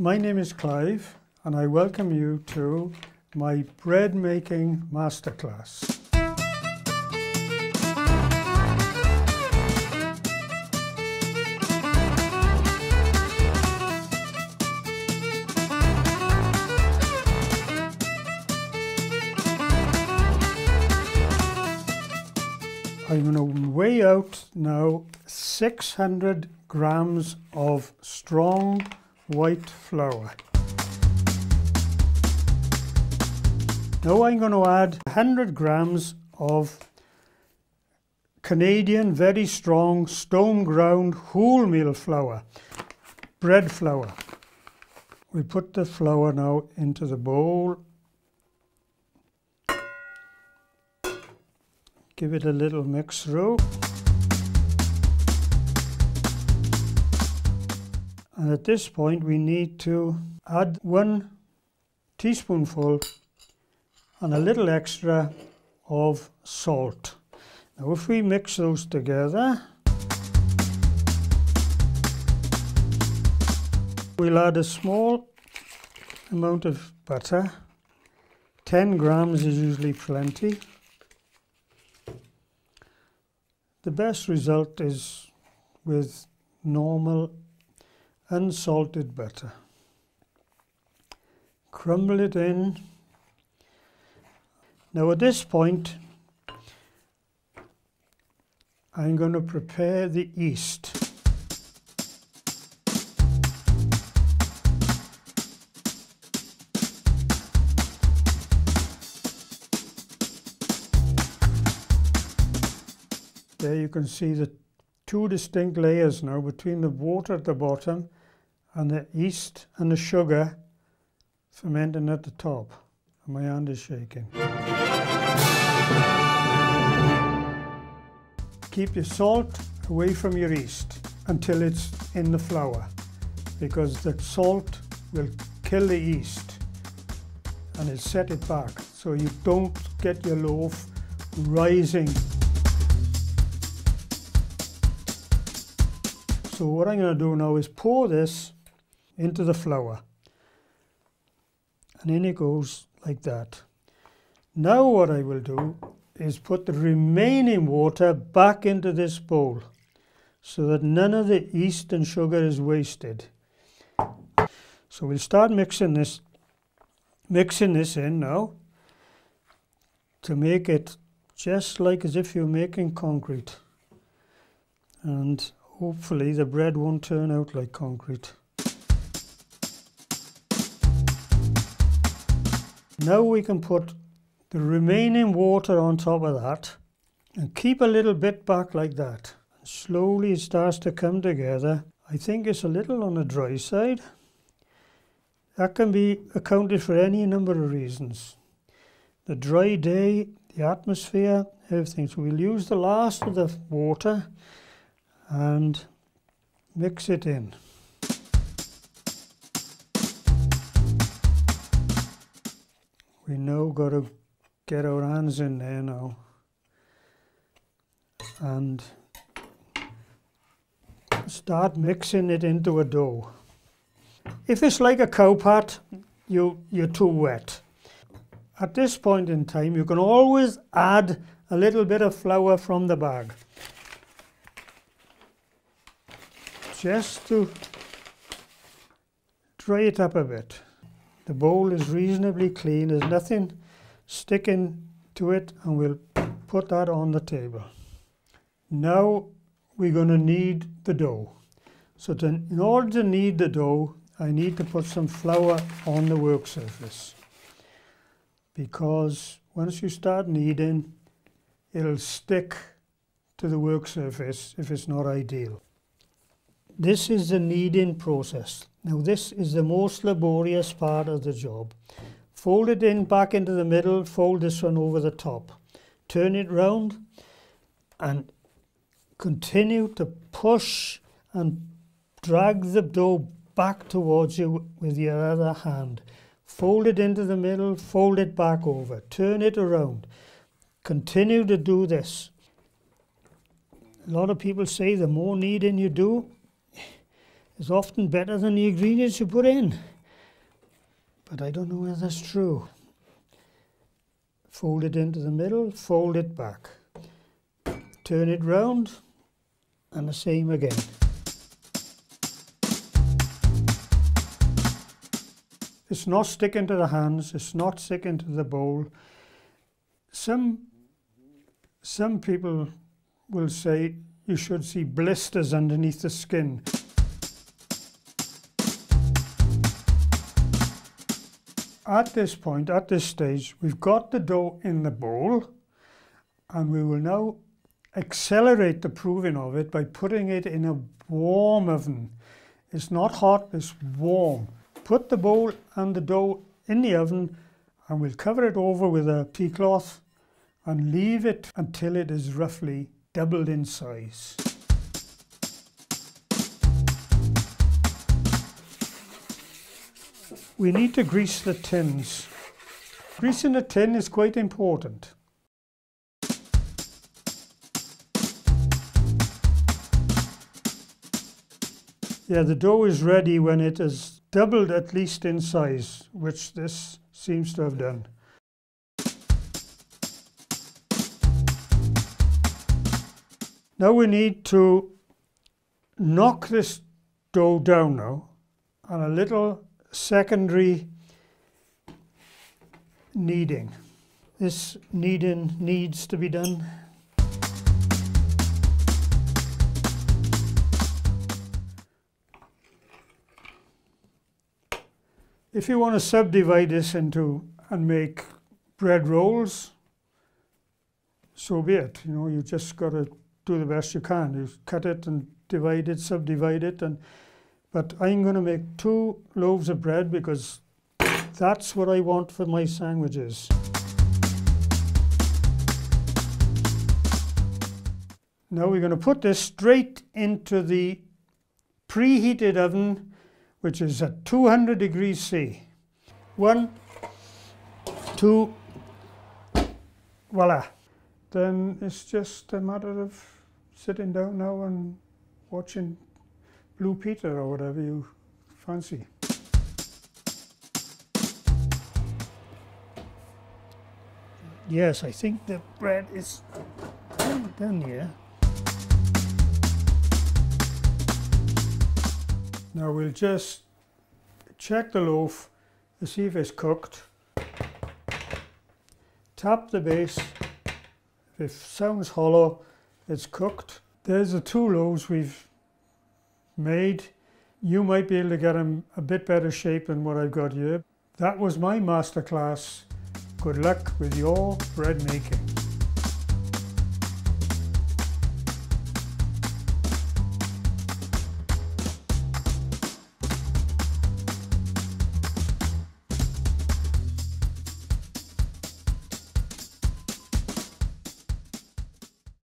My name is Clive and I welcome you to my bread making masterclass. I'm going to weigh out now 600 grams of strong white flour. Now I'm going to add 100 grams of Canadian very strong stone ground wholemeal flour, bread flour. We put the flour now into the bowl. Give it a little mix through. And at this point we need to add 1 teaspoonful and a little extra of salt. Now if we mix those together, we'll add a small amount of butter. 10 grams is usually plenty. The best result is with normal unsalted butter. Crumble it in. Now at this point I'm going to prepare the yeast. There you can see the 2 distinct layers now between the water at the bottom and the yeast and the sugar fermenting at the top. And my hand is shaking. Keep your salt away from your yeast until it's in the flour, because the salt will kill the yeast and it'll set it back so you don't get your loaf rising. So what I'm going to do now is pour this into the flour, and in it goes like that. Now what I will do is put the remaining water back into this bowl so that none of the yeast and sugar is wasted. So we'll start mixing this in now to make it just like as if you're making concrete, and hopefully the bread won't turn out like concrete. Now we can put the remaining water on top of that and keep a little bit back like that. Slowly it starts to come together. I think it's a little on the dry side. That can be accounted for any number of reasons. The dry day, the atmosphere, everything. So we'll use the last of the water and mix it in. We now got to get our hands in there now and start mixing it into a dough. If it's like a cow pat, you're too wet. At this point in time, you can always add a little bit of flour from the bag, just to dry it up a bit. The bowl is reasonably clean, there's nothing sticking to it, and we'll put that on the table. Now we're going to knead the dough. So in order to knead the dough, I need to put some flour on the work surface, because once you start kneading, it'll stick to the work surface if it's not ideal. This is the kneading process. Now this is the most laborious part of the job. Fold it in back into the middle, fold this one over the top. Turn it round and continue to push and drag the dough back towards you with your other hand. Fold it into the middle, fold it back over, turn it around. Continue to do this. A lot of people say the more kneading you do is often better than the ingredients you put in. but I don't know whether that's true. Fold it into the middle, fold it back. Turn it round, and the same again. It's not sticking to the hands, it's not sticking to the bowl. Some people will say you should see blisters underneath the skin. At this point, at this stage, we've got the dough in the bowl, and we will now accelerate the proving of it by putting it in a warm oven. It's not hot, it's warm. Put the bowl and the dough in the oven, and we'll cover it over with a tea cloth and leave it until it is roughly doubled in size. We need to grease the tins. Greasing the tin is quite important. Yeah, the dough is ready when it is doubled at least in size, which this seems to have done. Now we need to knock this dough down now, and a little secondary kneading. This kneading needs to be done. If you want to subdivide this into and make bread rolls, so be it. You know, you just got to do the best you can. You cut it and divide it, subdivide it, but I'm going to make 2 loaves of bread because that's what I want for my sandwiches. Now we're going to put this straight into the preheated oven, which is at 200 degrees C. 1, 2, voila. Then it's just a matter of sitting down now and watching Blue Peter or whatever you fancy. Yes, I think the bread is done here. Now we'll just check the loaf to see if it's cooked. Tap the base. If it sounds hollow, it's cooked. There's the 2 loaves we've made. You might be able to get them a bit better shape than what I've got here. That was my masterclass. Good luck with your bread making.